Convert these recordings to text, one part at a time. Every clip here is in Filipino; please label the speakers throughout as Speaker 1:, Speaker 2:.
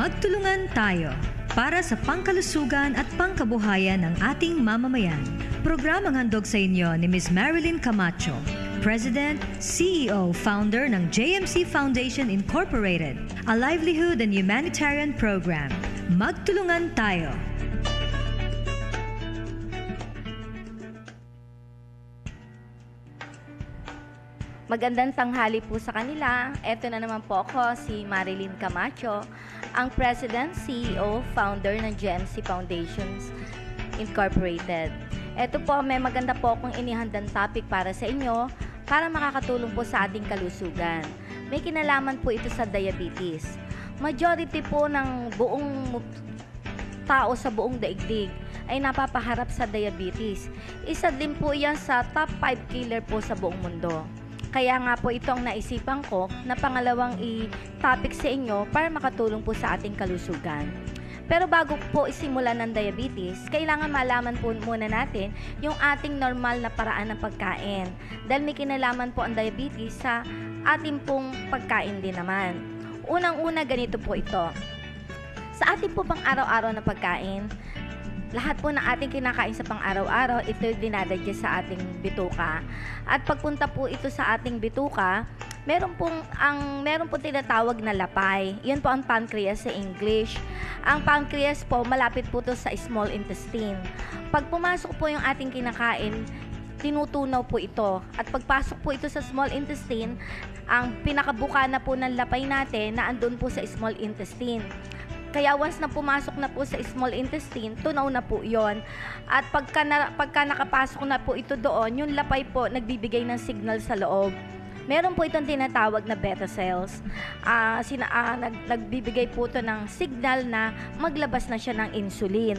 Speaker 1: Magtulungan tayo para sa pangkalusugan at pangkabuhayan ng ating mamamayan. Programang handog sa inyo ni Ms. Marilyn Camacho, President, CEO, Founder ng JMC Foundation Incorporated, a livelihood and humanitarian program. Magtulungan tayo.
Speaker 2: Magandang tanghali po sa kanila. Ito na naman po ako, si Marilyn Camacho, ang President, CEO, Founder ng JMC Foundations Incorporated. Ito po, may maganda po akong inihandang topic para sa inyo para makakatulong po sa ating kalusugan. May kinalaman po ito sa diabetes. Majority po ng buong tao sa buong daigdig ay napapaharap sa diabetes. Isa din po yan sa top 5 killer po sa buong mundo. Kaya nga po ito ang naisipan ko na pangalawang i-topic sa inyo para makatulong po sa ating kalusugan. Pero bago po isimula ng diabetes, kailangan malaman po muna natin yung ating normal na paraan ng pagkain. Dahil may kinalaman po ang diabetes sa ating pong pagkain din naman. Unang-una, ganito po ito. Sa ating po pang araw-araw na pagkain, lahat po ng ating kinakain sa pang-araw-araw, ito dinadigest sa ating bituka. At pagpunta po ito sa ating bituka, meron po tinatawag na lapay. Yun po ang pancreas sa English. Ang pancreas po, malapit po ito sa small intestine. Pag pumasok po yung ating kinakain, tinutunaw po ito. At pagpasok po ito sa small intestine, ang pinakabuka na po ng lapay natin na andun po sa small intestine. Kaya once na pumasok na po sa small intestine, tunaw na po yon. At pagka nakapasok na po ito doon, yung lapay po nagbibigay ng signal sa loob. Meron po itong tinatawag na beta cells. Nagbibigay po ito ng signal na maglabas na siya ng insulin.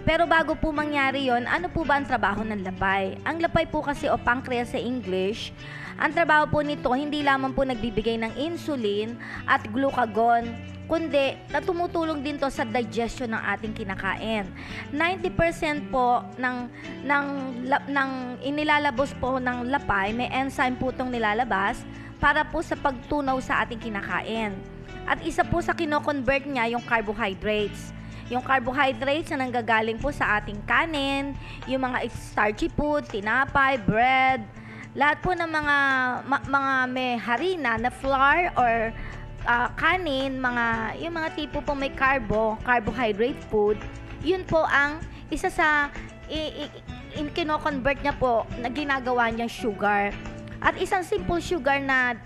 Speaker 2: Pero bago po mangyari yon, ano po ba ang trabaho ng lapay? Ang lapay po kasi o pancreas sa English, ang trabaho po nito hindi lamang po nagbibigay ng insulin at glucagon, kundi na tumutulong din to sa digestion ng ating kinakain. 90% po ng inilalabas po ng lapay, may enzyme po itong nilalabas para po sa pagtunaw sa ating kinakain. At isa po sa kino-convert niya yung carbohydrates. Yung carbohydrates na nanggagaling po sa ating kanin, yung mga starchy food, tinapay, bread, lahat po ng mga may harina na flour or kanin, yung mga tipo po may carbohydrate food, yun po ang isa sa kino-convert niya po na ginagawa niyang sugar. At isang simple sugar na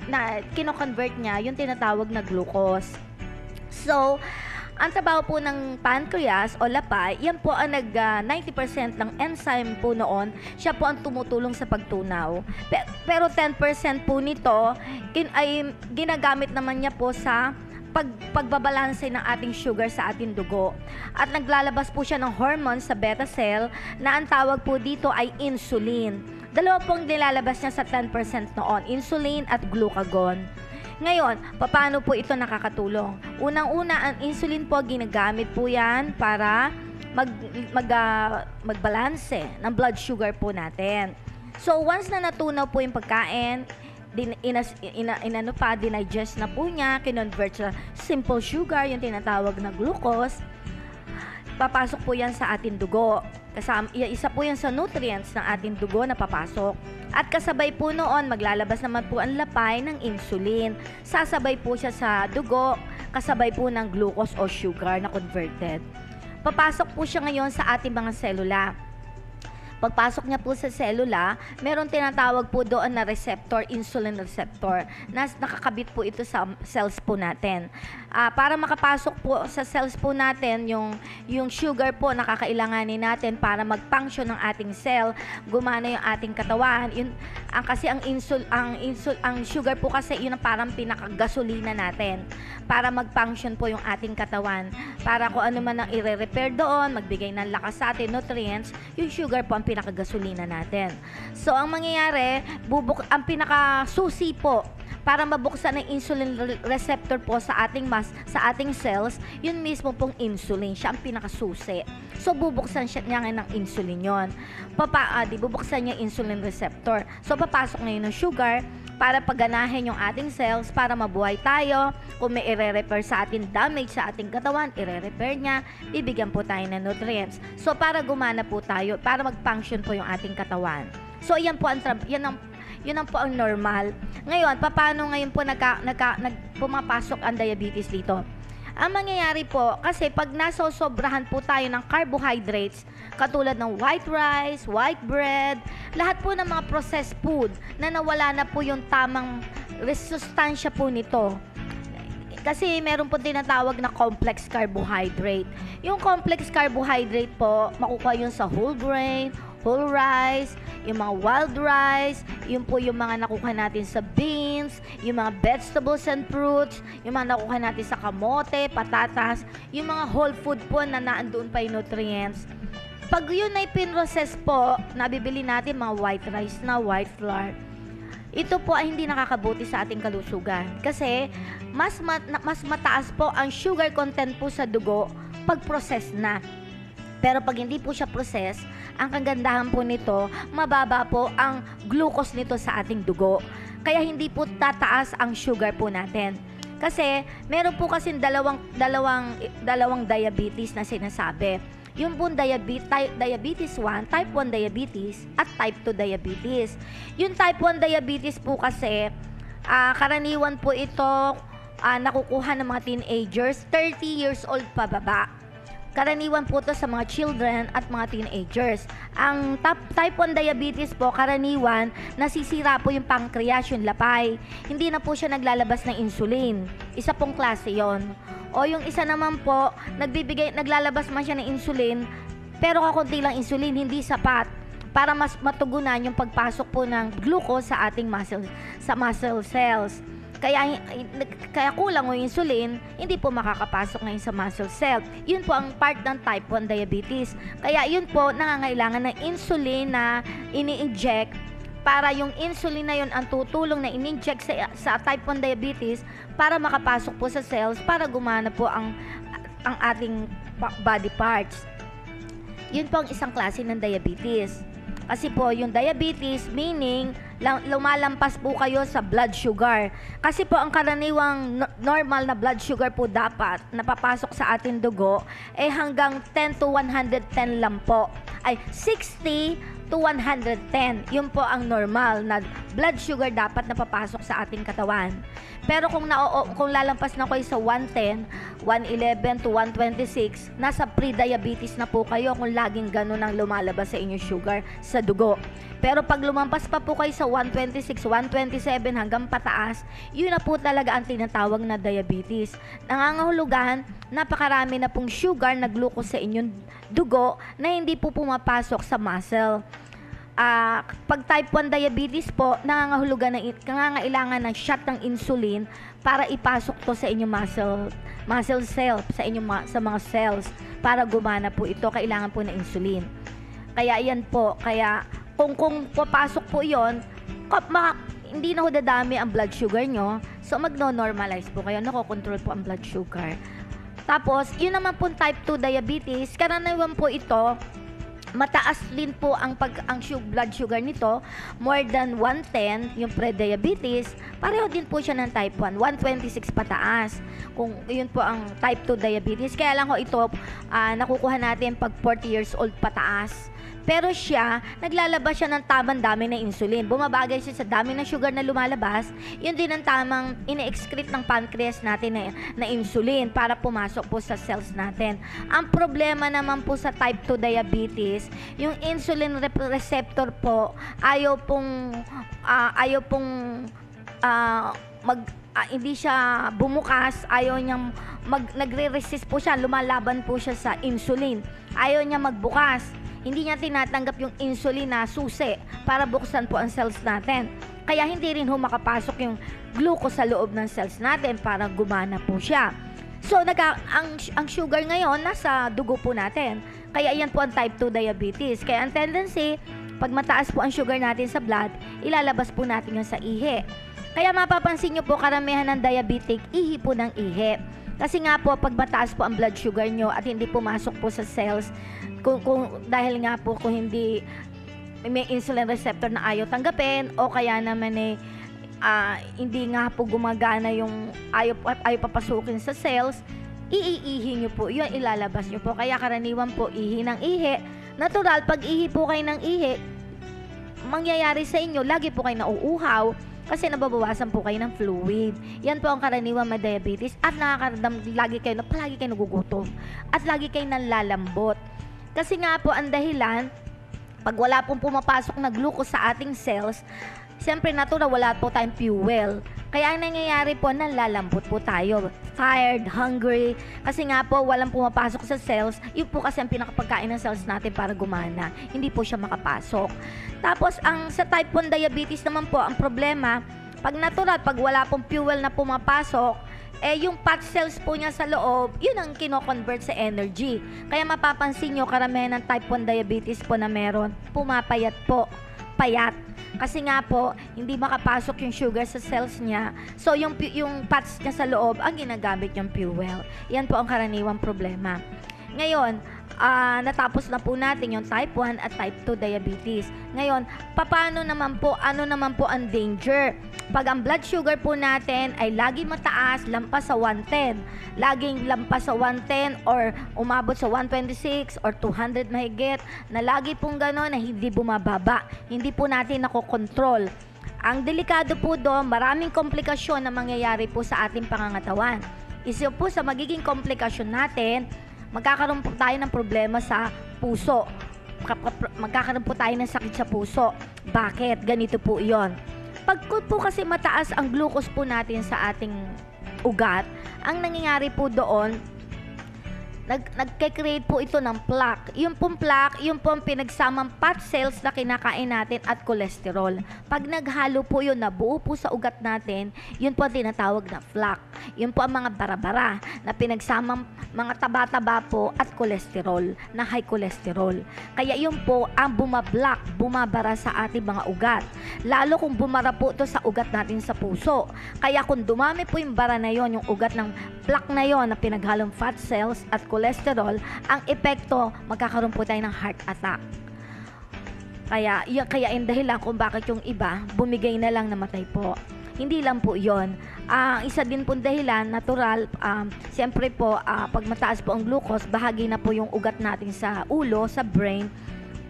Speaker 2: kino-convert niya, yung tinatawag na glucose. So, ang trabaho po ng pancreas o lapay, yan po ang 90% ng enzyme po noon, siya po ang tumutulong sa pagtunaw. Pero 10% po nito ay ginagamit naman niya po sa pagbabalanse ng ating sugar sa ating dugo. At naglalabas po siya ng hormone sa beta cell na ang tawag po dito ay insulin. Dalawa pong nilalabas niya sa 10% noon, insulin at glucagon. Ngayon, paano po ito nakakatulong? Unang-una, ang insulin po, ginagamit po yan para magbalanse ng blood sugar po natin. So, once na natunaw po yung pagkain, dinigest na po niya, kinonvert sa simple sugar, yung tinatawag na glucose, papasok po yan sa ating dugo. Isa po yan sa nutrients ng ating dugo na papasok. At kasabay po noon, maglalabas naman po ang lapay ng insulin. Sasabay po siya sa dugo, kasabay po ng glucose o sugar na converted. Papasok po siya ngayon sa ating mga selula. Pagpasok niya po sa selula, meron tinatawag po doon na receptor, insulin receptor, na nakakabit po ito sa cells po natin. Para makapasok po sa cells po natin, yung sugar po na kakailanganin natin para mag-function ng ating cell, gumana yung ating katawan. Kasi ang sugar po kasi yun ang parang pinakagasolina natin para mag-function po yung ating katawan. Para kung ano man ang i-repair doon, magbigay ng lakas sa ating nutrients, yung sugar po ang pinakagasolina natin. So, ang mangyayari, ang pinakasusi po para mabuksan ang insulin receptor po sa ating cells, yun mismo pong insulin. Siya ang pinakasusi. So, bubuksan niya ng insulin yun. Bubuksan niya insulin receptor. So, papasok ngayon ng sugar, para paganahin yung ating cells para mabuhay tayo. Kung may ire-repair sa atin damage sa ating katawan, ire-repair niya, bibigyan po tayo ng nutrients. So para gumana po tayo, para mag-function po yung ating katawan. So yan po yun ang po ang normal. Ngayon, paano ngayon po pumapasok ang diabetes dito? Ang mangyayari po, kasi pag nasosobrahan po tayo ng carbohydrates, katulad ng white rice, white bread, lahat po ng mga processed food na nawala na po yung tamang sustansya po nito. Kasi meron po tinatawag na complex carbohydrate. Yung complex carbohydrate po, makukuha yun sa whole grain, whole rice, yung mga wild rice, yun po yung mga nakuha natin sa beans, yung mga vegetables and fruits, yung mga nakuha natin sa kamote, patatas, yung mga whole food po na naandoon pa yung nutrients. Pag yun ay pinrocess po, nabibili natin mga white rice na white flour. Ito po ay hindi nakakabuti sa ating kalusugan kasi mas mataas po ang sugar content po sa dugo pag process na. Pero pag hindi po siya process, ang kagandahan po nito, mababa po ang glucose nito sa ating dugo. Kaya hindi po tataas ang sugar po natin. Kasi meron po kasi dalawang diabetes na sinasabi. Yung po diabetes 1, type 1 diabetes at type 2 diabetes. Yung type 1 diabetes po kasi, karaniwan po ito nakukuha ng mga teenagers, 30 years old pababa. Karaniwan po ito sa mga children at mga teenagers. Ang type 1 diabetes po, karaniwan, nasisira po yung pancreas, yung lapay. Hindi na po siya naglalabas ng insulin. Isa pong klase yon. O yung isa naman po, naglalabas man siya ng insulin, pero kakunti lang insulin, hindi sapat para mas matugunan yung pagpasok po ng glucose sa ating muscle cells. Kaya kulang yung insulin, hindi po makakapasok ngayon sa muscle cell. Yun po ang part ng type 1 diabetes. Kaya yun po, nangangailangan ng insulin na ini-inject para yung insulin na yun ang tutulong na in-inject sa type 1 diabetes para makapasok po sa cells para gumana po ang ating body parts. Yun po ang isang klase ng diabetes. Kasi po, yung diabetes, meaning, lumalampas po kayo sa blood sugar. Kasi po, ang karaniwang normal na blood sugar po dapat napapasok sa ating dugo, hanggang 10 to 110 lang po. 60 to 110. Yun po ang normal na blood sugar dapat napapasok sa ating katawan. Pero kung lalampas na kayo sa 110, 111 to 126, nasa pre-diabetes na po kayo kung laging ganun ang lumalabas sa inyong sugar sa dugo. Pero pag lumampas pa po kayo sa 126, 127 hanggang pataas, yun na po talaga ang tinatawag na diabetes. Nangangahulugan, napakarami na pong sugar na glucose sa inyong dugo na hindi po pumapasok sa muscle. Pag type 1 diabetes po, nangangailangan ng shot ng insulin para ipasok to sa inyong muscle cell, sa mga cells, para gumana po ito, kailangan po ng insulin. Kaya yan po, kung papasok po yon, hindi na ho dadami ang blood sugar nyo, so magno-normalize po kayo, nakokontrol po ang blood sugar. Tapos, yun naman po type 2 diabetes, karaniwan po ito, mataas din po ang blood sugar nito, more than 110, yung pre-diabetes, pareho din po siya ng type 1, 126 pataas. Kung yun po ang type 2 diabetes, kaya lang ho ito, nakukuha natin pag 40 years old pataas. Pero siya, naglalabas siya ng tamang dami ng insulin. Bumabagay siya sa dami ng sugar na lumalabas. Yun din ang tamang ine-excrete ng pancreas natin na insulin para pumasok po sa cells natin. Ang problema naman po sa type 2 diabetes, yung insulin receptor po, hindi siya bumukas, nagre-resist po siya, lumalaban po siya sa insulin. Ayaw niya magbukas. Hindi niya tinatanggap yung insulin na susi para buksan po ang cells natin. Kaya hindi rin makapasok yung glucose sa loob ng cells natin para gumana po siya. So, ang sugar ngayon nasa dugo po natin. Kaya yan po ang type 2 diabetes. Kaya ang tendency, pag mataas po ang sugar natin sa blood, ilalabas po natin yun sa ihi. Kaya mapapansin nyo po, karamihan ng diabetic, ihi po ng ihi. Kasi nga po, pag mataas po ang blood sugar nyo at hindi pumasok po sa cells, dahil nga po kung hindi may insulin receptor na ayaw tanggapin, o kaya naman hindi nga po gumagana yung ayaw papasukin sa cells, iihi nyo po, yun ilalabas nyo po. Kaya karaniwan po, ihi ng ihi. Natural, pag ihi po kayo ng ihi, mangyayari sa inyo, lagi po kayo nauuhaw kasi nababawasan po kayo ng fluid. Yan po ang karaniwan may diabetes at palagi kayo nagugutom at lagi kayo nanlalambot. Kasi nga po ang dahilan, pag wala pong pumapasok na glucose sa ating cells, siyempre natural, wala po tayong fuel. Kaya ang nangyayari po, nalalambot po tayo. Tired, hungry. Kasi nga po, walang pumapasok sa cells. Yun po kasi ang pinakapagkain ng cells natin para gumana. Hindi po siya makapasok. Tapos, sa type 1 diabetes naman po, ang problema, pag natural, pag wala pong fuel na pumapasok, yung fat cells po niya sa loob, yun ang kino-convert sa energy. Kaya mapapansin nyo, karamihan ng type 1 diabetes po na meron, pumapayat po. Payat. Kasi nga po, hindi makapasok yung sugar sa cells niya. So, yung fats niya sa loob, ang ginagamit yung fuel. Yan po ang karaniwang problema. Ngayon, natapos na po natin yung type 1 at type 2 diabetes. Ngayon, ano naman po ang danger? Pag ang blood sugar po natin ay lagi mataas, lampas sa 110, laging lampas sa 110 or umabot sa 126 or 200 mahigit, na lagi pong gano'n na hindi bumababa, hindi po natin nakokontrol. Ang delikado po doon, maraming komplikasyon na mangyayari po sa ating pangangatawan. Isa po sa magiging komplikasyon natin, magkakaroon po tayo ng problema sa puso. Magkakaroon po tayo ng sakit sa puso. Bakit? Ganito po iyon. Pag po kasi mataas ang glucose po natin sa ating ugat, ang nangyayari po doon, nagke-create po ito ng plaque. Yung pong plaque, yung pong pinagsamang fat cells na kinakain natin at cholesterol. Pag naghalo po yun, nabuo po sa ugat natin, yun po ang tinatawag na plaque. Yun po ang mga bara-bara na pinagsamang mga taba-taba po at cholesterol, na high cholesterol. Kaya yun po ang bumabara sa ating mga ugat. Lalo kung bumara po ito sa ugat natin sa puso. Kaya kung dumami po yung bara na yon, yung ugat ng plaque na yon na pinaghalong fat cells at cholesterol, ang epekto, magkakaroon po tayo ng heart attack. Kaya yung dahilan kung bakit yung iba, bumigay na lang, namatay po. Hindi lang po yon. Isa din po dahilan, natural, siyempre po, pag mataas po ang glucose, bahagi na po yung ugat natin sa ulo, sa brain,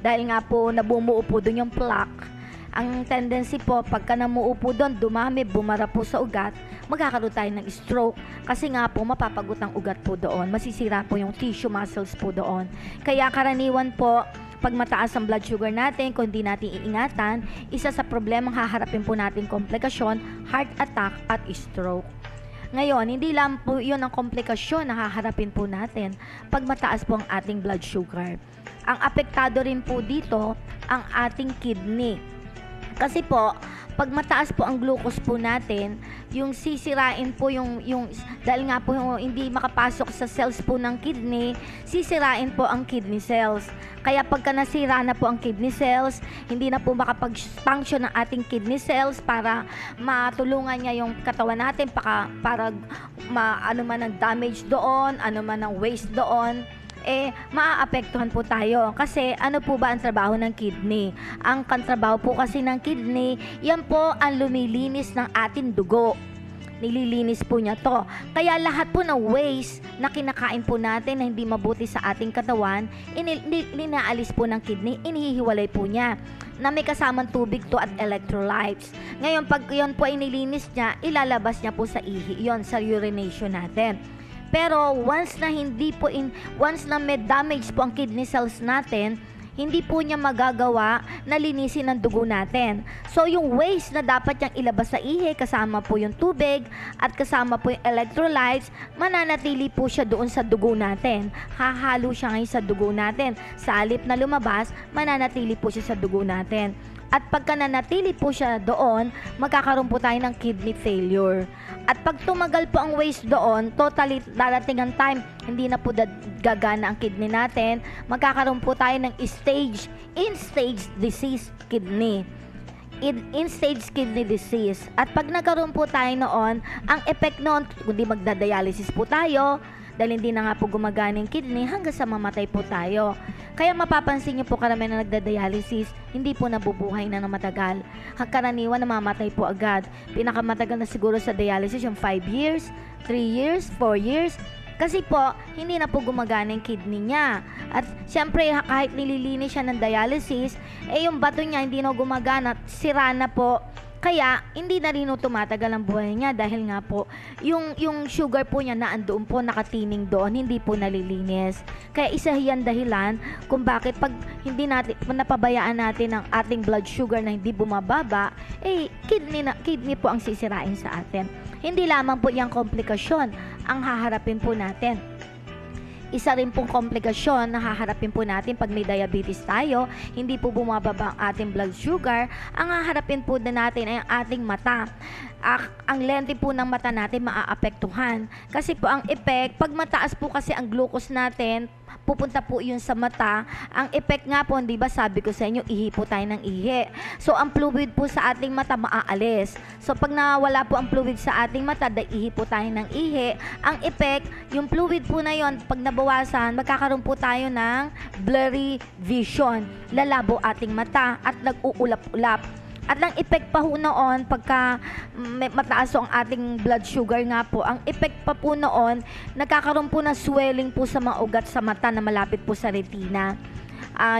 Speaker 2: dahil nga po nabumuo po doon yung plaque. Ang tendency po, pagka namuo po doon, dumami, bumara po sa ugat, magkakaroon tayo ng stroke. Kasi nga po, mapapagot ang ugat po doon. Masisira po yung tissue muscles po doon. Kaya karaniwan po, pag mataas ang blood sugar natin, kung hindi natin iingatan, isa sa problemang haharapin po natin komplikasyon, heart attack at stroke. Ngayon, hindi lang po yun ang komplikasyon na haharapin po natin pag mataas po ang ating blood sugar. Ang apektado rin po dito, ang ating kidney. Kasi po, pag mataas po ang glucose po natin, yung sisirain po dahil nga po hindi makapasok sa cells po ng kidney, sisirain po ang kidney cells. Kaya pagka nasira na po ang kidney cells, hindi na po makapag-function ng ating kidney cells para matulungan niya yung katawan natin para ano man ang damage doon, ano man ang waste doon, maaapektuhan po tayo. Kasi ano po ba ang trabaho ng kidney? Ang trabaho po kasi ng kidney, yan po ang lumilinis ng ating dugo. Nililinis po niya to. Kaya lahat po ng waste na kinakain po natin na hindi mabuti sa ating katawan, linaalis po ng kidney, inihiwalay po niya na may kasamang tubig to at electrolytes. Ngayon, pag yun po ay nilinis niya, ilalabas niya po sa ihi, yon sa urination natin. Pero once na may damage po ang kidney cells natin, hindi po niya magagawa na linisin ang dugo natin. So yung waste na dapat niyang ilabas sa ihi, kasama po yung tubig at kasama po yung electrolytes, mananatili po siya doon sa dugo natin. Hahalo siya ngayon sa dugo natin. Sa halip na lumabas, mananatili po siya sa dugo natin. At pagka nanatili po siya doon, magkakaroon po tayo ng kidney failure. At pag tumagal po ang waste doon, totally darating ang time, hindi na po gagana ang kidney natin. Magkakaroon po tayo ng in-stage disease kidney. In-stage kidney disease. At pag nagkaroon po tayo noon, ang effect noon, kundi magdadialysis po tayo, dahil hindi na nga po gumagana yung kidney hanggang sa mamatay po tayo. Kaya mapapansin niyo po karamihan na nagda-dialysis, hindi po nabubuhay na ng matagal. Karaniwan namamatay po agad. Pinakamatagal na siguro sa dialysis yung 5 years, 3 years, 4 years. Kasi po, hindi na po gumagana yung kidney niya. At syempre, kahit nililinis siya ng dialysis, yung bato niya hindi na gumagana, sira na po. Kaya, hindi na rin tumatagal ang buhay niya dahil nga po, yung sugar po niya na andoon po, nakatining doon, hindi po nalilinis. Kaya isa yan dahilan kung bakit pag hindi natin, napabayaan natin ang ating blood sugar na hindi bumababa, kidney po ang sisirain sa atin. Hindi lamang po yung komplikasyon ang haharapin po natin. Isa rin pong komplikasyon na haharapin po natin pag may diabetes tayo, hindi po bumababa ang ating blood sugar, ang haharapin po na natin ay ang ating mata. Ang lente po ng mata natin maaapektuhan. Kasi po ang effect, pag mataas po kasi ang glucose natin, pupunta po yun sa mata. Ang effect nga po, di ba sabi ko sa inyo, ihi po tayo ng ihi. So ang fluid po sa ating mata maaalis. So pag nawala po ang fluid sa ating mata, ihi po tayo ng ihi. Ang effect, yung fluid po na yun, pag nabawasan, magkakaroon po tayo ng blurry vision. Lalabo ating mata at nag-uulap-ulap. At ang effect pa po noon, pagka mataas ang ating blood sugar nga po, ang effect pa po noon, nagkakaroon po ng swelling po sa mga ugat sa mata na malapit po sa retina.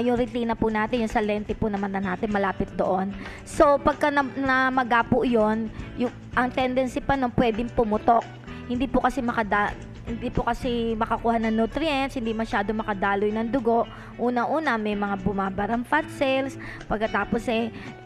Speaker 2: Yung retina po natin, yung sa lente po naman na natin, malapit doon. So, pagka namaga po yun, ang tendency pa nung pwedeng pumutok. Hindi po kasi makakuha ng nutrients, hindi masyado makadaloy ng dugo. Una-una, may mga bumabarang fat cells. Pagkatapos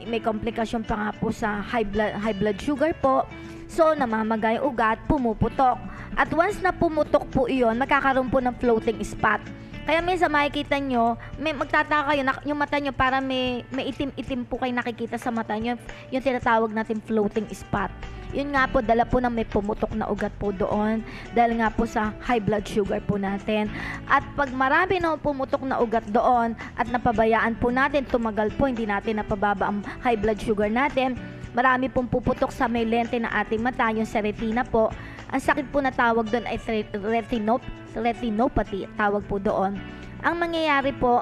Speaker 2: may komplikasyon pa nga po sa high blood sugar po. So, namamagay ugat, pumuputok. At once na pumutok po iyon, magkakaroon po ng floating spot. Kaya minsan makikita nyo, magtataka kayo, yung mata nyo para may itim-itim po kayo nakikita sa mata nyo, yung tinatawag natin floating spot. Yun nga po, dala po na may pumutok na ugat po doon dahil nga po sa high blood sugar po natin. At pag marami na pumutok na ugat doon at napabayaan po natin, tumagal po, hindi natin napababa ang high blood sugar natin, marami pong puputok sa may lente na ating mata, yung sa retina po. Ang sakit po na tawag doon ay retinopathy, tawag po doon. Ang mangyayari po,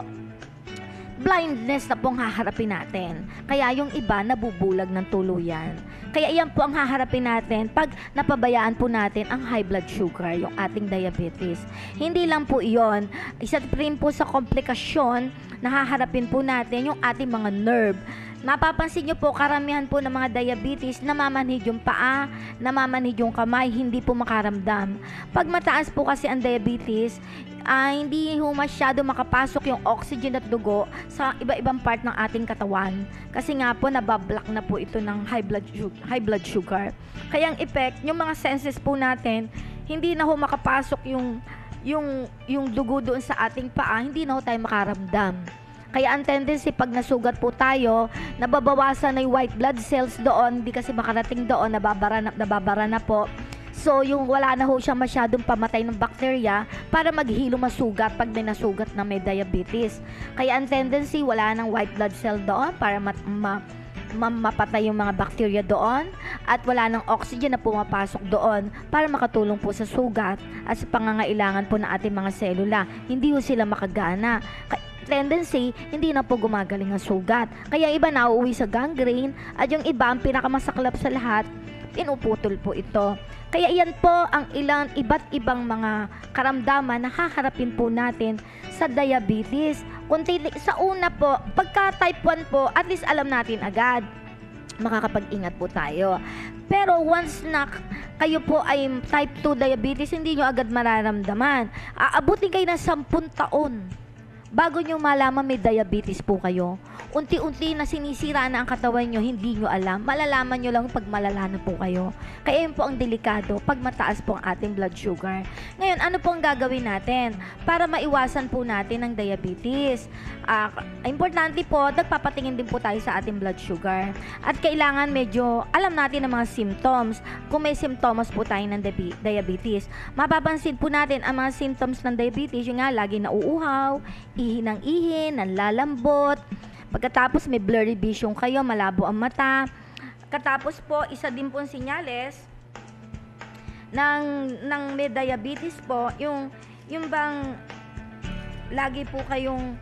Speaker 2: blindness na pong haharapin natin. Kaya yung iba nabubulag ng tuluyan. Kaya iyan po ang haharapin natin pag napabayaan po natin ang high blood sugar, yung ating diabetes. Hindi lang po iyon. Isa rin po sa komplikasyon na haharapin po natin yung ating mga nerve. Mapapansin nyo po, karamihan po ng mga diabetes, namamanhid yung paa, namamanhid yung kamay, hindi po makaramdam. Pag mataas po kasi ang diabetes, hindi masyado makapasok yung oxygen at dugo sa iba-ibang part ng ating katawan. Kasi nga po, nabablock na po ito ng high blood sugar. Kaya ang effect, yung mga senses po natin, hindi na makapasok yung dugo doon sa ating paa, hindi na tayo makaramdam. Kaya ang tendency pag nasugat po tayo, nababawasan na yung white blood cells doon, hindi kasi makarating doon, nababara na po. So, yung wala na siyang masyadong pamatay ng bakterya para maghilo masugat pag may nasugat na may diabetes. Kaya ang tendency, wala nang white blood cell doon para mapatay yung mga bakterya doon at wala nang oxygen na pumapasok doon para makatulong po sa sugat at sa pangangailangan po ng ating mga selula. Hindi po sila makagana. Tendency, hindi na po gumagaling ang sugat. Kaya iba nauuwi sa gangrene at yung iba, ang pinakamasaklap sa lahat, pinuputol po ito. Kaya iyan po ang iba't ibang mga karamdaman na haharapin po natin sa diabetes. Sa una po, pagka type 1 po, at least alam natin agad, makakapag-ingat po tayo. Pero once na kayo po ay type 2 diabetes, hindi nyo agad mararamdaman. Aabutin kayo ng 10 taon bago nyo malaman may diabetes po kayo. Unti-unti na sinisira na ang katawan nyo, hindi nyo alam. Malalaman nyo lang pag malala na po kayo. Kaya yun po ang delikado pag mataas po ang ating blood sugar. Ngayon, ano po ang gagawin natin para maiwasan po natin ang diabetes? Importante po, nagpapatingin din po tayo sa ating blood sugar. At kailangan medyo alam natin ang mga symptoms. Kung may symptoms po tayo ng diabetes. Mapapansin po natin ang mga symptoms ng diabetes, yung nga, lagi nauuhaw, ihi ng ihi, nanlalambot. Pagkatapos may blurry vision kayo, malabo ang mata. Katapos po, isa din pong sinyales ng may diabetes po, yung bang lagi po kayong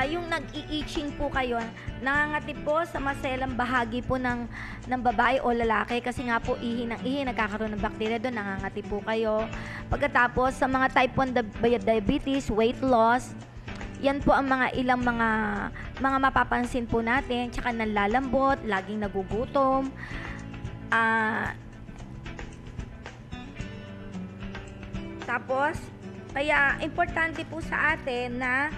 Speaker 2: yung nag-i-itching po kayo, nangangati po sa maselang bahagi po ng babae o lalaki kasi nga po ihi ng ihi, nagkakaroon ng bacteria doon, nangangati po kayo. Pagkatapos sa mga type 1 diabetes, weight loss, yan po ang mga ilang mga mapapansin po natin. Tsaka nanlalambot, laging nagugutom. Tapos, kaya importante po sa atin na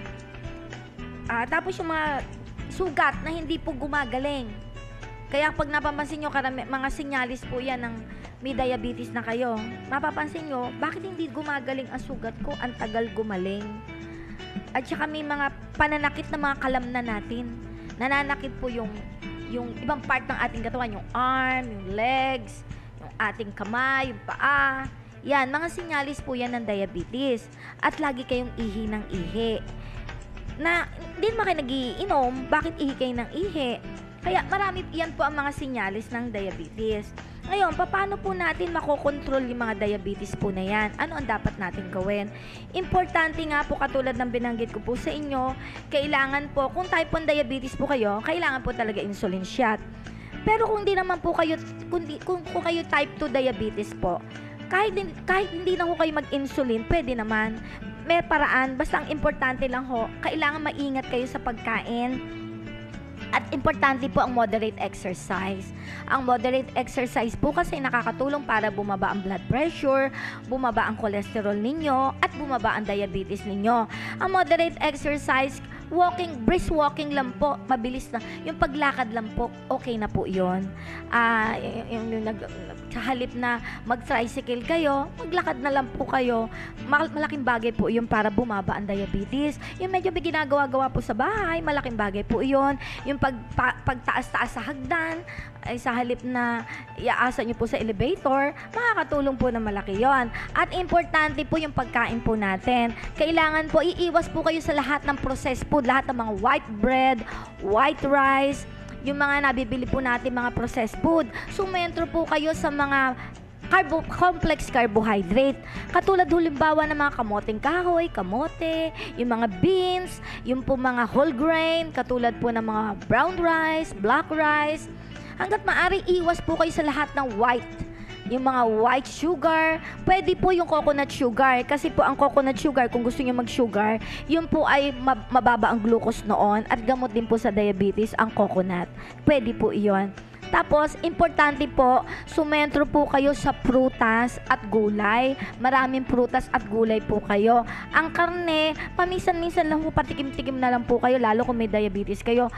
Speaker 2: tapos yung mga sugat na hindi po gumagaling. Kaya pag napapansin nyo, mga sinyalis po yan ng may diabetes na kayo. Mapapansin nyo, bakit hindi gumagaling ang sugat ko? Ang tagal gumaling. At saka may mga pananakit na mga kalamnan natin. Nananakit po yung ibang part ng ating katawan, yung arm, yung legs, yung ating kamay, yung paa. Yan, mga sinyalis po yan ng diabetes. At lagi kayong ihi ng ihi. Na hindi naman kayo nagiinom, bakit ihi kayo ng ihi? Kaya marami yan po ang mga sinyalis ng diabetes. Ngayon, paano po natin makokontrol yung mga diabetes po na yan? Ano ang dapat natin gawin? Importante nga po, katulad ng binanggit ko po sa inyo, kailangan po, kung type 1 diabetes po kayo, kailangan po talaga insulin shot. Pero kung di naman po kayo, kung kayo type 2 diabetes po, kahit hindi na ho kayo mag-insulin, pwede naman. May paraan, basta ang importante lang ho, kailangan maingat kayo sa pagkain. At importante po ang moderate exercise. Ang moderate exercise po kasi nakakatulong para bumaba ang blood pressure, bumaba ang cholesterol ninyo, at bumaba ang diabetes ninyo. Ang moderate exercise, brisk walking lang po, mabilis na. Yung paglakad lang po, okay na po yun. Sa halip na mag-tricycle kayo, maglakad na lang po kayo. Malaking bagay po yun para bumaba ang diabetes. Yung medyo may ginagawa-gawa po sa bahay, malaking bagay po yun. Yung pagtaas-taas sa hagdan, ay sa halip na iaasa nyo po sa elevator, makakatulong po na malaki yon. At importante po yung pagkain po natin. Kailangan po, iiwas po kayo sa lahat ng processed food, lahat ng mga white bread, white rice, yung mga nabibili po natin mga processed food. Sumentro po kayo sa mga complex carbohydrate. Katulad halimbawa ng mga kamoteng kahoy, kamote, yung mga beans, yung po mga whole grain, katulad po ng mga brown rice, black rice. Hanggat maaari, iwas po kayo sa lahat ng white. Yung mga white sugar, pwede po yung coconut sugar. Kasi po ang coconut sugar, kung gusto niyo mag-sugar, yun po ay mababa ang glucose noon at gamot din po sa diabetes ang coconut. Pwede po iyon. Tapos, importante po, sumentro po kayo sa prutas at gulay. Maraming prutas at gulay po kayo. Ang karne, paminsan-minsan lang po, patikim-tikim na lang po kayo, lalo kung may diabetes kayo.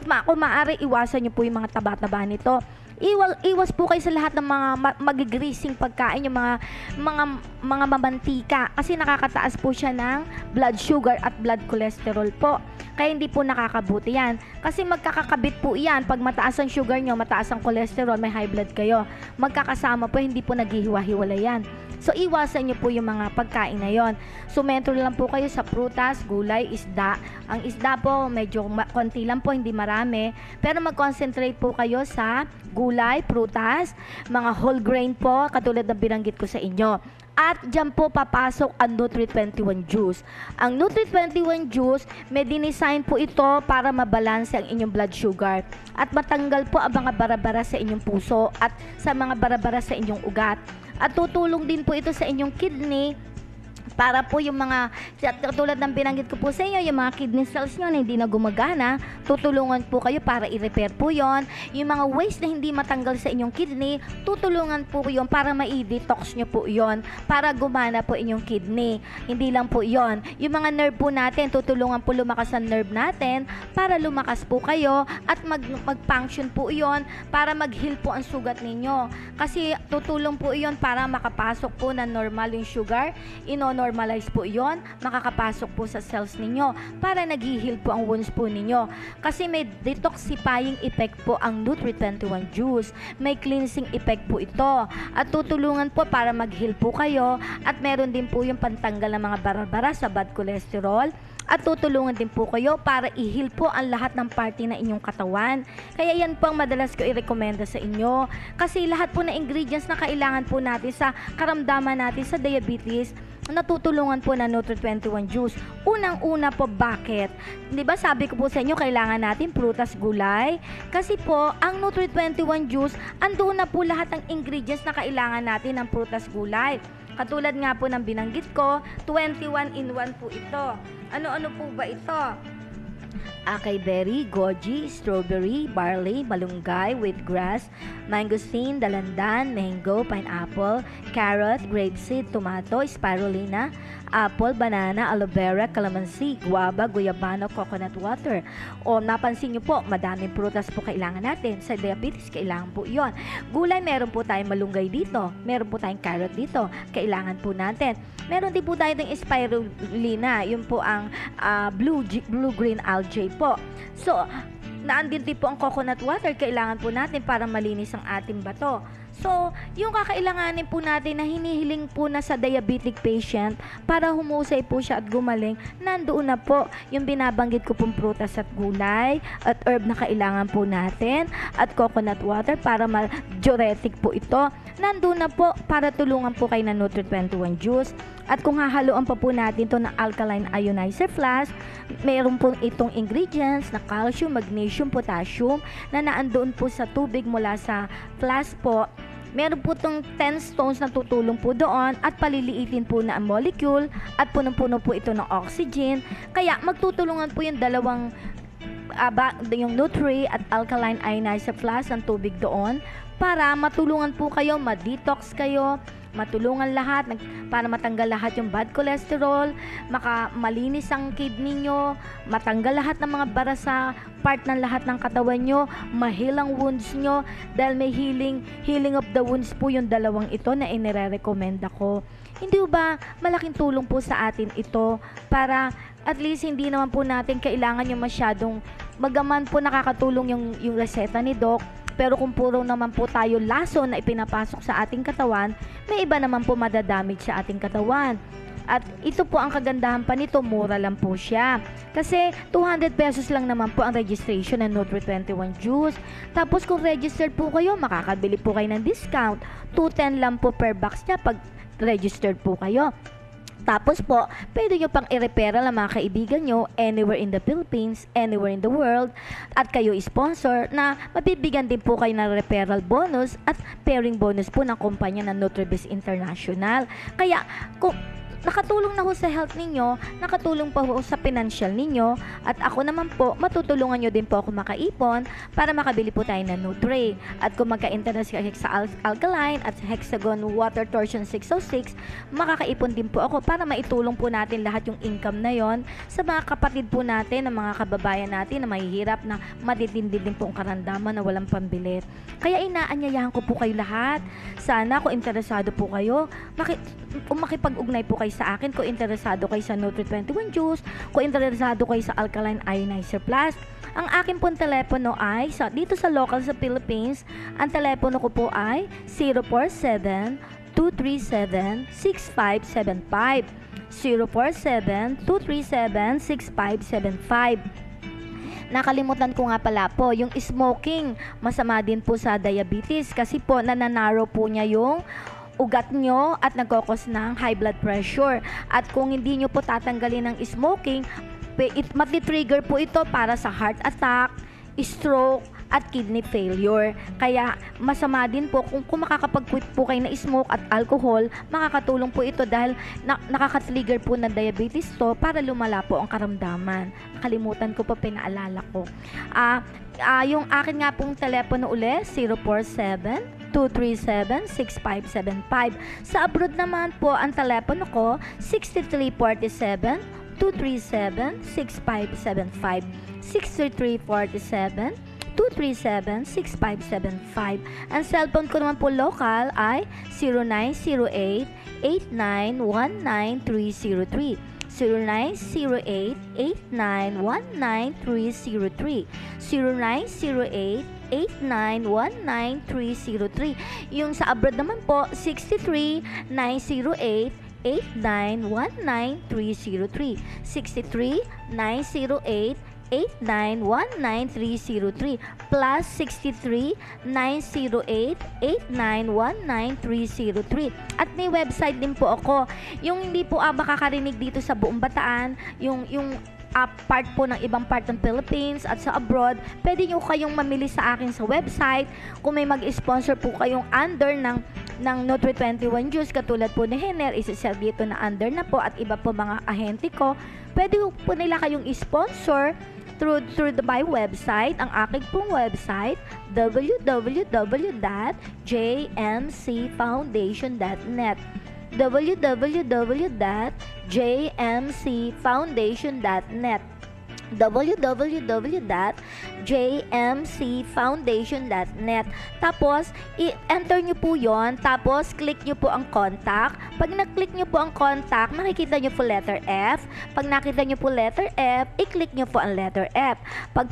Speaker 2: Kung maaari, iwasan nyo po yung mga taba-taba nito. Iwas po kayo sa lahat ng mga magigrising pagkain, yung mga mamantika, kasi nakakataas po siya ng blood sugar at blood cholesterol po. Kaya hindi po nakakabuti yan. Kasi magkakakabit po yan. Pag mataas ang sugar nyo, mataas ang cholesterol, may high blood kayo. Magkakasama po, hindi po naghihiwa-hiwala yan. So, iwasan nyo po yung mga pagkain na yon. Sumentro lang po kayo sa prutas, gulay, isda. Ang isda po, medyo konti lang po, hindi marami. Pero mag-concentrate po kayo sa gulay, prutas, mga whole grain po, katulad ng binanggit ko sa inyo. At dyan po papasok ang Nutri-21 juice. Ang Nutri-21 juice, may dinisign po ito para mabalanse ang inyong blood sugar at matanggal po ang mga barabara sa inyong puso at sa mga barabara sa inyong ugat. At tutulong din po ito sa inyong kidney para po yung mga, tulad ng binanggit ko po sa inyo, yung mga kidney cells nyo na hindi na gumagana, tutulungan po kayo para i-repair po yon. Yung mga waste na hindi matanggal sa inyong kidney, tutulungan po yon para ma-detox nyo po yon, para gumana po inyong kidney. Hindi lang po yon. Yung mga nerve po natin, tutulungan po lumakas ang nerve natin para lumakas po kayo at mag-function po yon para mag-heal po ang sugat ninyo. Kasi tutulong po yon para makapasok po na normal yung sugar, normalize po yon, makakapasok po sa cells ninyo para nag-heal po ang wounds po ninyo. Kasi may detoxifying effect po ang Nutri-21 juice. May cleansing effect po ito. At tutulungan po para mag-heal po kayo at meron din po yung pantanggal ng mga barabara sa bad cholesterol. At tutulungan din po kayo para i-heal po ang lahat ng party na inyong katawan. Kaya yan po ang madalas ko i-recommenda sa inyo. Kasi lahat po na ingredients na kailangan po natin sa karamdaman natin sa diabetes, natutulungan po ng Nutri-21 juice. Unang-una po, bakit? 'Di ba sabi ko po sa inyo, kailangan natin prutas, gulay? Kasi po, ang Nutri-21 juice, andoon na po lahat ng ingredients na kailangan natin ng prutas, gulay. Katulad nga po ng binanggit ko, 21 in 1 po ito. Ano-ano po ba ito? Acai berry, goji, strawberry, barley, malunggay, wheatgrass, mangosteen, dalandan, mango, pineapple, carrot, grapeseed, tomato, spirulina, apple, banana, aloe vera, calamansi, guava, guyabano, coconut water. O napansin nyo po, madaming prutas po kailangan natin. Sa diabetes, kailangan po yon. Gulay, meron po tayong malunggay dito. Meron po tayong carrot dito. Kailangan po natin. Meron din po tayo ng spirulina. Yun po ang blue-green algae po. So, naandin din po ang coconut water. Kailangan po natin para malinis ang ating bato. So, yung kakailanganin po natin na hinihiling po na sa diabetic patient para humusay po siya at gumaling, nandoon na po yung binabanggit ko pong prutas at gulay at herb na kailangan po natin at coconut water para diuretic po ito. Nandoon na po para tulungan po kayo ng Nutri-21 juice. At kung hahaluan pa po natin to ng alkaline ionizer flask, mayroon po itong ingredients na calcium, magnesium, potassium na naandoon po sa tubig mula sa flask po. Meron po itong 10 stones na tutulong po doon at paliliitin po na ang molecule at punong-puno po ito ng oxygen. Kaya magtutulungan po yung dalawang yung Nutri at alkaline ionizer flask ng tubig doon para matulungan po kayo, ma-detox kayo, matulungan lahat para matanggal lahat yung bad cholesterol, malinis ang kidney nyo, matanggal lahat ng mga bara sa part ng lahat ng katawan nyo, ma-heal ang wounds nyo, dahil may healing of the wounds po yung dalawang ito na inire-recommend ako. Hindi ba malaking tulong po sa atin ito para at least hindi naman po natin kailangan yung masyadong magaman po nakakatulong yung reseta ni Doc. Pero kung puro naman po tayo laso na ipinapasok sa ating katawan, may iba naman po madadamage sa ating katawan. At ito po ang kagandahan pa nito, mura lang po siya. Kasi 200 pesos lang naman po ang registration ng Nutri-21 juice. Tapos kung registered po kayo, makakabili po kayo ng discount. 210 lang po per box niya pag registered po kayo. Tapos po, pwede nyo pang i-referral ang mga kaibigan nyo anywhere in the Philippines, anywhere in the world, at kayo sponsor na mabibigyan din po kayo ng referral bonus at pairing bonus po ng kumpanya ng Nutribis International. Kaya, kung nakatulong na ho sa health ninyo, nakatulong pa ho sa financial ninyo, at ako naman po, matutulungan nyo din po ako makaipon para makabili po tayo ng Nutri. At kung magka-interest kayo sa Alkaline at Hexagon Water Torsion 606, makakaipon din po ako para maitulong po natin lahat yung income na yon sa mga kapatid po natin, ng mga kababayan natin na mahihirap na matitindi din po ang karamdaman na walang pambilit. Kaya inaanyayahan ko po kayo lahat. Sana kung interesado po kayo, makipag-ugnay po kayo sa akin kung interesado kayo sa Nutri-21 juice, kung interesado kayo sa alkaline ionizer flask. Ang akin pong telepono ay dito sa local sa Philippines, ang telepono ko po ay 047-237-6575 047-237-6575. Nakalimutan ko nga pala po, yung smoking, masama din po sa diabetes kasi po nananarrow po niya yung ugat nyo at nagkakos ng high blood pressure. At kung hindi nyo po tatanggalin ng smoking, mati-trigger po ito para sa heart attack, stroke, at kidney failure. Kaya masama din po kung makakapag-quit po kayo na smoke at alcohol, makakatulong po ito dahil nakaka-trigger po ng diabetes to para lumala po ang karamdaman. Nakalimutan ko pa, pinaalala ko. Yung akin nga pong telepono uli, 047-237-6575. Sa abroad naman po, ang telepono ko, 6347-237-6575. 6347-237-6575. Ang cellphone ko naman po local ay 0908-8919-303. 0908-8919-303. 0908-8919-303. Yung sa abroad naman po, 63-908-8919-303. 63-908 8919303 plus 63-908-8919-303. At may website din po ako. Yung hindi po makakarinig dito sa buong Bataan, yung part po ng ibang part ng Philippines at sa abroad, pwede nyo kayong mamili sa akin sa website. Kung may mag-sponsor po kayong under ng Nutri-21 Juice, katulad po ni Henner, isa-sell dito na under na po, at iba po mga ahente ko, pwede po nila kayong sponsor through my website. Ang aking pong website, www.jmcfoundation.net www.jmcfoundation.net www.jmcfoundation.net. Tapos, i-enter nyo po yon. Tapos, click nyo po ang contact. Pag na-click nyo po ang contact, makikita nyo po letter F. Pag nakita nyo po letter F, i-click nyo po ang letter F. Pag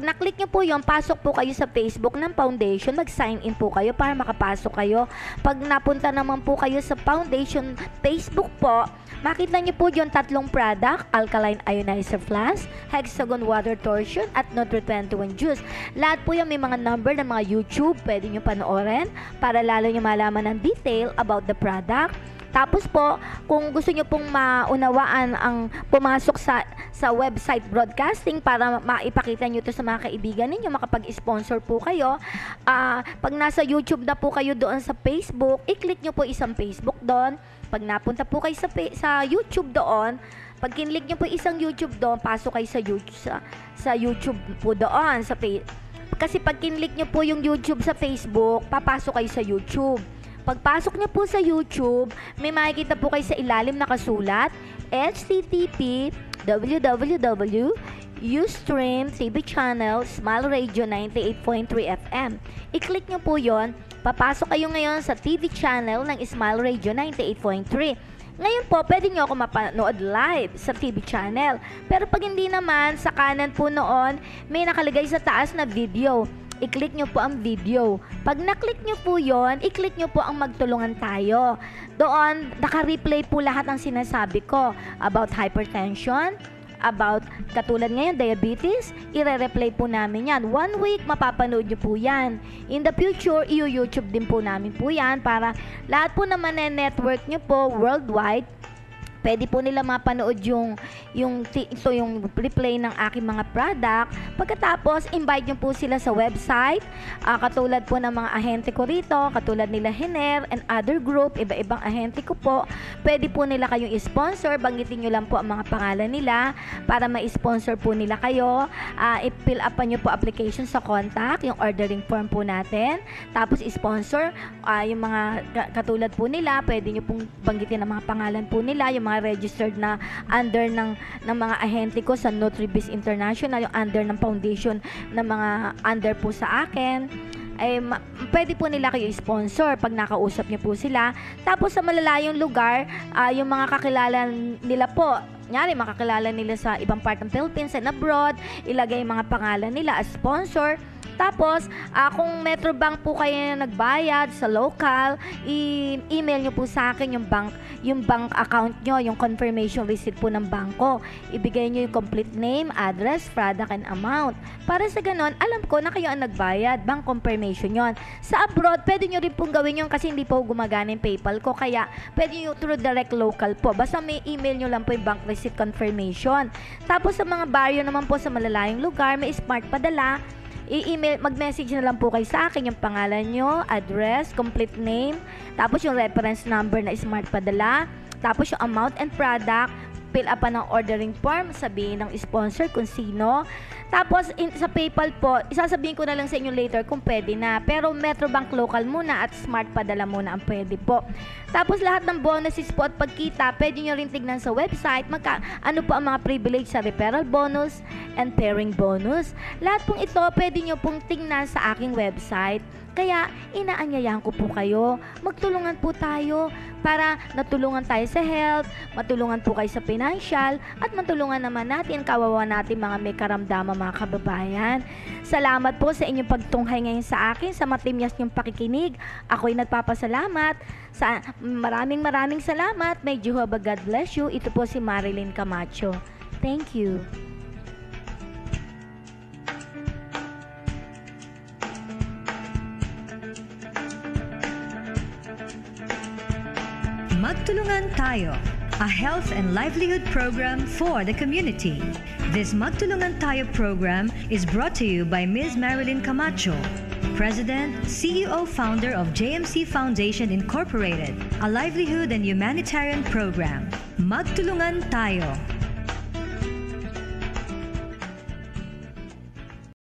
Speaker 2: na-click nyo po yon, pasok po kayo sa Facebook ng foundation. Mag-sign in po kayo para makapasok kayo. Pag napunta naman po kayo sa foundation Facebook po, makita nyo po yung 3 product: Alkaline Ionizer Flask, Hexagon Water Torsion, at Nutri-21 Juice. Lahat po yan may mga number ng mga YouTube, pwede nyo panoorin para lalo nyo malaman ng detail about the product. Tapos po, kung gusto nyo pong maunawaan ang pumasok sa website broadcasting para maipakita nyo to sa mga kaibigan ninyo, makapag-sponsor po kayo. Pag nasa YouTube na po kayo doon sa Facebook, i-click nyo po isang Facebook doon. Pag napunta po kayo sa YouTube doon, pag kinlik nyo po isang YouTube doon, pasok kayo sa YouTube po doon. Kasi pag kinlik nyo po yung YouTube sa Facebook, papasok kayo sa YouTube. Pagpasok nyo po sa YouTube, may makikita po kayo sa ilalim nakasulat, http www.Ustream TV Channel Smile Radio 98.3 FM. I-click nyo po yon. Papasok kayo ngayon sa TV channel ng Smile Radio 98.3. Ngayon po, pwede nyo ako mapanood live sa TV channel. Pero pag hindi naman, sa kanan po noon, may nakalagay sa taas na video. I-click nyo po ang video. Pag na-click nyo po yon, i-click nyo po ang magtulungan tayo. Doon, naka-replay po lahat ng sinasabi ko about hypertension, about katulad ngayon diabetes, i-replay po namin yan. 1 week mapapanood nyo po yan. In the future, i-YouTube din po namin po yan para lahat po naman na network nyo po worldwide, pwede po nila mapanood yung replay ng aking mga product. Pagkatapos, invite nyo po sila sa website. Katulad po ng mga ahente ko rito, katulad nila Henner and other group, iba-ibang ahente ko po. Pwede po nila kayong i-sponsor. Banggitin nyo lang po ang mga pangalan nila para ma-sponsor po nila kayo. I-fill up nyo po application sa contact, yung ordering form po natin. Tapos, i-sponsor yung mga katulad po nila. Pwede nyo pong banggitin ang mga pangalan po nila, yung mga registered na under ng mga ahente ko sa NutriBiz International, yung under ng foundation ng mga under po sa akin, ay pwede po nila kayo sponsor pag nakausap niyo po sila. Tapos sa malalayong lugar, yung mga kakilala nila po, nyari makakilala nila sa ibang part ng Philippines and abroad, ilagay yung mga pangalan nila as sponsor. Tapos, kung Metrobank po kayo na nagbayad sa local, i-email nyo po sa akin yung bank account nyo, yung confirmation receipt po ng bangko. Ibigay nyo yung complete name, address, product, and amount. Para sa ganon, alam ko na kayo ang nagbayad, bank confirmation yon. Sa abroad, pwede nyo rin pong gawin yun kasi hindi po gumagana yung PayPal ko. Kaya, pwede nyo through direct local po. Basta may email nyo lang po yung bank receipt confirmation. Tapos, sa mga barrio naman po sa malalayong lugar, may smart padala. I-email, mag-message na lang po kayo sa akin yung pangalan nyo, address, complete name, tapos yung reference number na smart padala, tapos yung amount and product, fill up ng ordering form, sabihin ng sponsor kung sino. Tapos sa PayPal po, isasabihin ko na lang sa inyo later kung pwede na. Pero Metrobank local muna at smart padala muna ang pwede po. Tapos lahat ng bonuses po at pagkita, pwede nyo rin tignan sa website. Ano po ang mga privilege sa referral bonus and pairing bonus. Lahat pong ito, pwede nyo pong tignan sa aking website. Kaya inaanyayahan ko po kayo, magtulungan po tayo para natulungan tayo sa health, matulungan po kayo sa financial, at matulungan naman natin kawawa natin mga may karamdaman mga kababayan. Salamat po sa inyong pagtunghay ngayon sa akin, sa matimyas niyong pakikinig. Ako'y nagpapasalamat. Maraming salamat. May Jehovah God bless you. Ito po si Marilyn Camacho. Thank you.
Speaker 1: Magtulungan Tayo, a health and livelihood program for the community. This Magtulungan Tayo program is brought to you by Ms. Marilyn Camacho, President, CEO, Founder of JMC Foundation Incorporated, a livelihood and humanitarian program. Magtulungan Tayo.